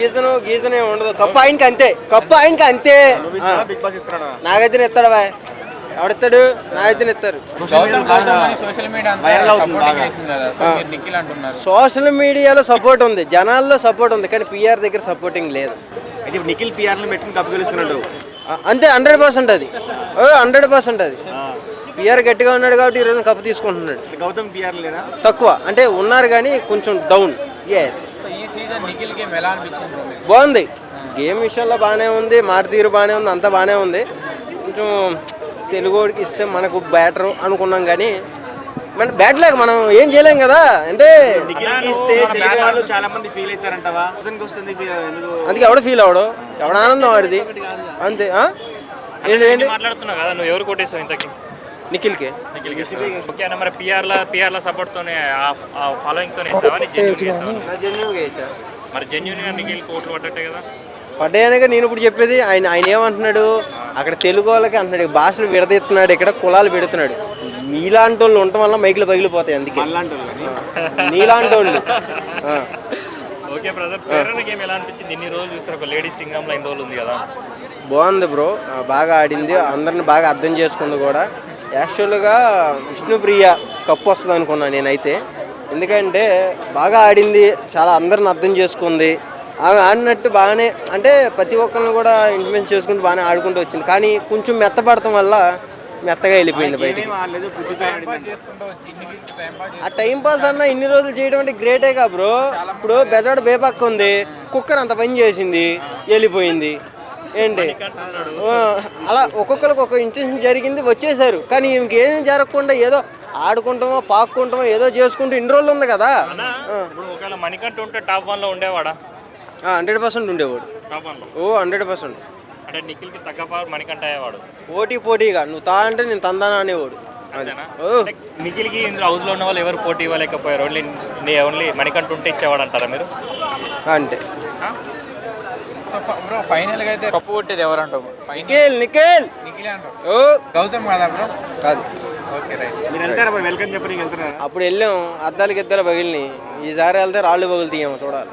గీజనే ఉండదు. కప్పు ఆయనకి అంతే, కప్పు ఆయనకి అంతే. నాగైతే ఇస్తాడు బాయ్, ఎవడిస్తాడు? నాగైతే ఇస్తారు. సోషల్ మీడియాలో సపోర్ట్ ఉంది, జనాల్లో సపోర్ట్ ఉంది, కానీ పిఆర్ దగ్గర సపోర్టింగ్ లేదు. నిఖిల్ పిఆర్ పెట్టుకుని కప్పు గెలుస్తున్నాడు అంతే. 100% అది 100% అది. పిఆర్ గట్టిగా ఉన్నాడు కాబట్టి ఈరోజు కప్పు తీసుకుంటున్నాడు. గౌతమ్ పిఆర్ లేదా? తక్కువ అంటే ఉన్నారు కానీ కొంచెం డౌన్. ఎస్, బాగుంది. గేమ్ విషయంలో బాగానే ఉంది, మాట తీరు బాగానే ఉంది, అంతా బాగానే ఉంది. కొంచెం తెలుగుడికి ఇస్తే మనకు బ్యాటర్ అనుకున్నాం కానీ మన బ్యాట్ లేక మనం ఏం చేయలేం కదా. అంటే చాలా మంది ఫీల్ అవుతారంటవా? అందుకే ఎవడ ఫీల్ అవడు, ఎవడ ఆనందం వాడిది అంతే. ఏంటి మాట్లాడుతున్నావు కదా, నువ్వు ఎవరు కొట్టేసావు ఇంతకి? నిఖిల్కి. ఓకే అన్న, మరి పిఆర్ల సపోర్ట్తోనే ఫాలోయింగ్తోనే జెన్యున్గా వేసా. మరి జెన్యున్గా నిఖిల్ కోట్లు పడ్డట్టే కదా? పడ్డాయనగా నేను ఇప్పుడు చెప్పేది. ఆయన ఏమంటున్నాడు, అక్కడ తెలుగు వాళ్ళకి అంటున్నాడు, భాషలు విడదీస్తున్నాడు, ఇక్కడ కులాలు పెడుతున్నాడు. నీలాంటి వాళ్ళు ఉండటం వల్ల మైకులు పగిలిపోతాయి. అందుకే నీలాంటి వాళ్ళు. ఓకే బ్రదర్, ప్రేరణ గేమ్ ఎలా అనిపించింది? ఇన్ని రోజులు చూసారు, ఒక లేడీస్ సింగంలో ఇన్ని రోజులు ఉంది కదా. బాగుంది బ్రో, బాగా ఆడింది, అందరిని బాగా అర్థం చేసుకుంది కూడా. యాక్చువల్గా విష్ణుప్రియ కప్పు వస్తుంది అనుకున్నాను నేనైతే. ఎందుకంటే బాగా ఆడింది, చాలా అందరిని అర్థం చేసుకుంది. ఆమె ఆడినట్టు బాగానే, అంటే ప్రతి ఒక్కరిని కూడా ఇంప్లిమెంట్ చేసుకుంటూ బాగానే ఆడుకుంటూ వచ్చింది. కానీ కొంచెం మెత్తపడటం వల్ల మెత్తగా వెళ్ళిపోయింది బయటికి. ఆ టైం పాస్ అన్న ఇన్ని రోజులు చేయడం అంటే గ్రేటేగా బ్రో. ఇప్పుడు బెజాడ్ బేపక్క ఉంది, కుక్కర్ అంత పని చేసింది, వెళ్ళిపోయింది. ఏంటి అలా ఒక్కొక్కరికి ఒక ఇంటెన్షన్ జరిగింది, వచ్చేసారు. కానీ ఇంకేం జరగకుండా ఏదో ఆడుకుంటామో పాక్కుంటామో ఏదో చేసుకుంటూ ఇన్ని రోజులు ఉంది కదా. మణికంఠ ఉంటే టాప్ 1లో ఉండేవాడా? 100% ఉండేవాడు. టాప్ 1లో 100%. అంటే నిఖిల్కి తగ్గ మణికంఠ అయ్యేవాడు. పోటీగా నువ్వు తా అంటే నేను తందానా అనేవాడు. నిఖిల్కి ఇందులో హౌస్లో ఉన్న వాళ్ళు ఎవరు పోటీ ఇవ్వలేకపోయారు, ఓన్లీ మణికంఠ ఉంటే ఇచ్చేవాడు అంటారా మీరు? అంటే ఫైనల్ గా అయితే కప్పు కొట్టేది ఎవరంటావు? నిఖిల్ గౌతమ్ కాదా బ్రో? కాదు. Okay right. వెల్కమ్ చెప్పడానికి వెళ్తున్నారు. అప్పుడు వెళ్ళాం, అద్దాలకి ఇద్దరు పగిలినాయి. ఈసారి వెళ్తే రాళ్ళు పగులుతాయేమో చూడాలి.